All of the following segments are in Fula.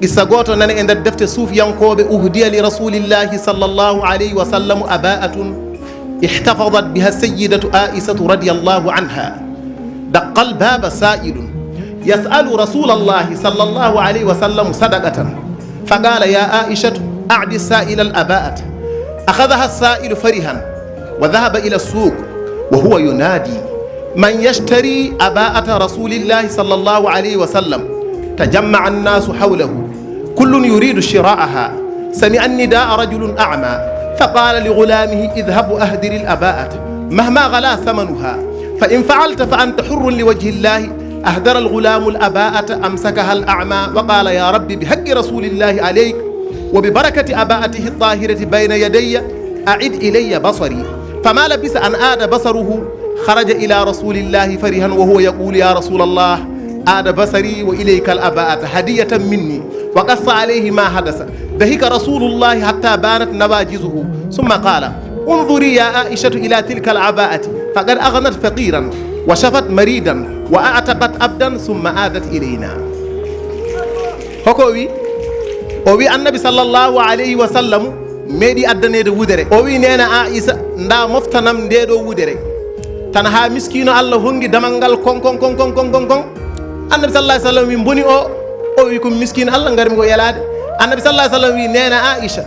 qissa goto nane e nder defte suufiyankoɓe uhdiya li rasulillahi sallllahu alayhi wa sallam aba'atun ihtafadat biha sayyidatu aisatu radiyallahu anha daqqa albaba sa'ilun yas'alu rasulallahi sallllahu alayhi wa sallam sadaqatan faqala ya aishatu a'di sa'ila al-aba'ata akhadhaha as-sa'ilu farihan wa dhahaba ila as-suq wa huwa yunadi man yashtari aba'ata rasulillahi sallllahu alayhi wa sallam tajamma'a an-nasu hawlahu كل يريد شراءها سمع النداء رجل أعمى فقال لغلامه اذهب أهدر الأباءة مهما غلا ثمنها فإن فعلت فأنت حر لوجه الله أهدر الغلام الأباءة أمسكها الأعمى وقال يا رب بحق رسول الله عليك وببركة أباءته الطاهرة بين يدي أعد إلي بصري فما لبث أن آد بصره خرج إلى رسول الله فرحا وهو يقول يا رسول الله آد بصري وإليك الأباءة هدية مني وقص عليه ما حدث ضحك رسول الله حتى بانت نواجذه ثم قال انظري يا عائشة إلى تلك العباءة فقد أغنت فقيرا وشفت مريدا وأعتقت عبدا ثم عادت إلينا هكوي وي النبي صلى الله عليه وسلم ميدي أدنى دو ودري وي نينا عائشة ندا مفتنم دي دو ودري تنها مسكين الله هنجي دمانغال كون كون كون كون كون كون كون النبي صلى الله عليه وسلم يمبني o wi ko miskine Allah ngari mi ko yalade annabi sallallahu alaihi wasallam wi nena Aisha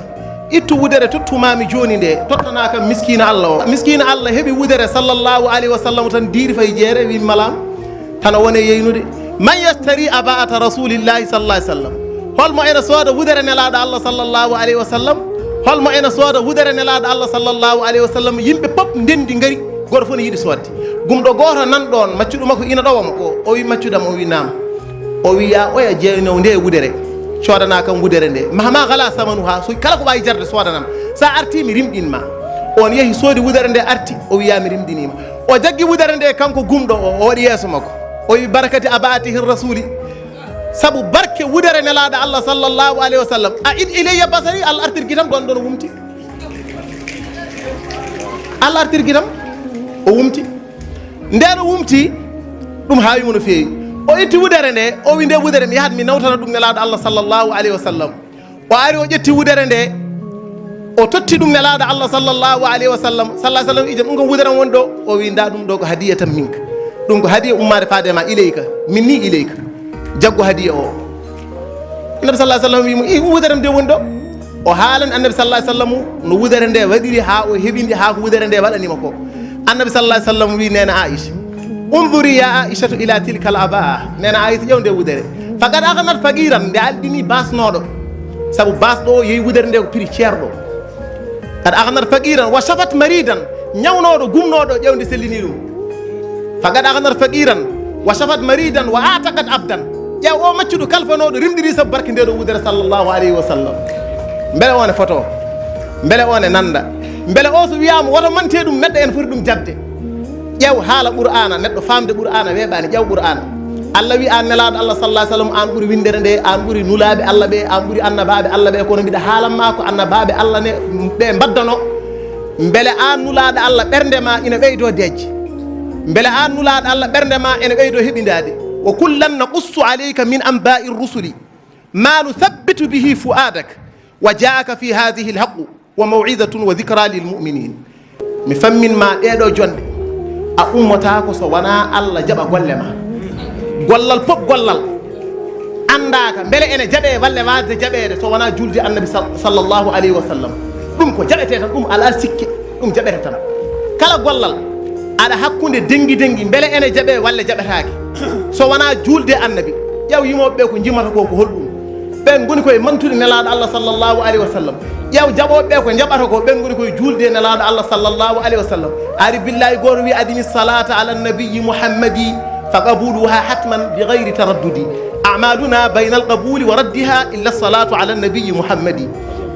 ittu wudere tottumami joni nde tottana kam miskine Allah o miskine Allah hebi wudere sallallahu alaihi wasallam tan diri fay jeere wi malam tan wone yeynude man yastari aba'ata rasulillahi sallallahu alaihi wasallam holmo ena sooda wudere nelaado Allah sallallahu alaihi wasallam holmo ena sooda wudere nelaado Allah sallallahu alaihi wasallam yimbe pop ndendi ngari goto fo ne yidi sodde gumdo goto nan don maccudo makko ina dowam ko o wi maccudam o wi nam o wiya oya jeyno nde wudere coodana kam wudere nde mahama gala samanu ha so kala ko wawi jarde soodanam sa arti mi rimɗinma on yeehi soodi wudere nde arti o wiya mi rimɗinima o jaggi wudere nde kanko gumɗo o waɗi yeeso makko o wi barakati abatihi rasuli saabu barke wudere nelaɗo Allah sallllahu alayhi wa sallam a id ilayya basari Allah artirguitam ɗon ɗon o wumti Allah artirguitam o wumti nden o wumti ɗum hawimo no feewi o itti wudere nde o wi nde wudere mi yahat mi nawtana ɗum nelaɗo Allah sallllahu alayhi wa sallam o ari o ƴetti wudere nde o totti ɗum nelaɗo Allah sallllahu alayhi wa sallam sallah sallam ijam ɗum ko wudere woni ɗo o wi nda ɗum ɗo ko hadiya tan minka ɗum ko hadiya ummade faadema ileyka min ni ileyka jaggo hadiya o annabi sallah sallam wimo i wudere nde woni ɗo o haalani annabi sallah sallam no wudere nde waɗiri ha o heɓindi ha ko wudere nde waɗanima ko annabi sallah sallam wi nena Aisha انظري يا عائشة إلى تلك الأباء نانا عائشة يوم دي ودري فقد أغنت فقيرا دي عالديني باس نودو سابو باس دو يي ودر ندو بري شير دو قد أغنت فقيرا وشفت مريدا نيو نودو قوم نودو يوم دي سليني فقد أغنت فقيرا وشفت مريدا وأعتقد عبدا يا او ماتشدو كالفا نودو رمدري سب برك ندو ودر صلى الله عليه وسلم مبلا وانا فوتو مبلا وانا ناندا مبلا اوسو ويام ولا مانتي دوم ندا en furi dum jabde ƴew haala qur'ana neɗɗo famde qur'ana weeɓani ƴew qur'ana Allah wi an nelaɗo Allah sallallahu alaihi wasallam an ɓuuri windere nde an ɓuuri nulaɓe Allah ɓe an ɓuuri annabaɓe Allah ɓe kono mbiɗa haalanma ko annabaɓe Allah ne ɓe mbaddano beele an nulaɗo Allah ɓernde ma ina ɓeydo dejje beele an nulaɗo Allah ɓernde ma ene ɓeydo heɓidade wa kullan naqussu alayka min anba'i rusuli ma nuthabbitu bihi fu'adak wa ja'aka fi hadhihi alhaqu wa maw'izatun wa dhikra lil mu'minin mi fammin ma ɗeɗo jonde a ummata ko so wana Allah jaɓa golle ma gollal pop gollal andaka beele ene jaɓe walle wasde jaɓede so wona julde annabi sallllahu alayhi wa sallam ɗum ko jaɓete tan ɗum ala sikke ɗum jaɓete tan kala gollal aɗa hakkude dengi dengi beele ene jaɓe walle jaɓetake so wona julde annabi ƴew yimoɓe ɓe ko jimata ko ko holɗum ɓen goni koye mantude nelaɗo Allah sallllahu alayhi wa sallam ƴew jaɓoɓe ko jaɓata ko ɓen goni koye julde nelaɗo Allah sallllahu alayhi wa sallam ari billahi goto wi adini salata ala nabiyi muhammadi fa qabuluha hatman bi gayri taraddudi amaluna bayna alqabuli wa raddiha illa salatu ala nabiyi muhammadi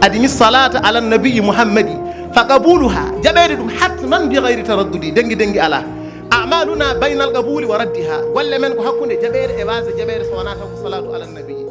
adini salata ala nabiyi muhammadi fa qabuluha jaɓede ɗum hatman bi gayri taraddudi dengi dengi ala amaluna bayna alqabuli wa raddiha golle men ko hakkude jaɓede e wasa jaɓede so wona taw ko salatu ala nabiyi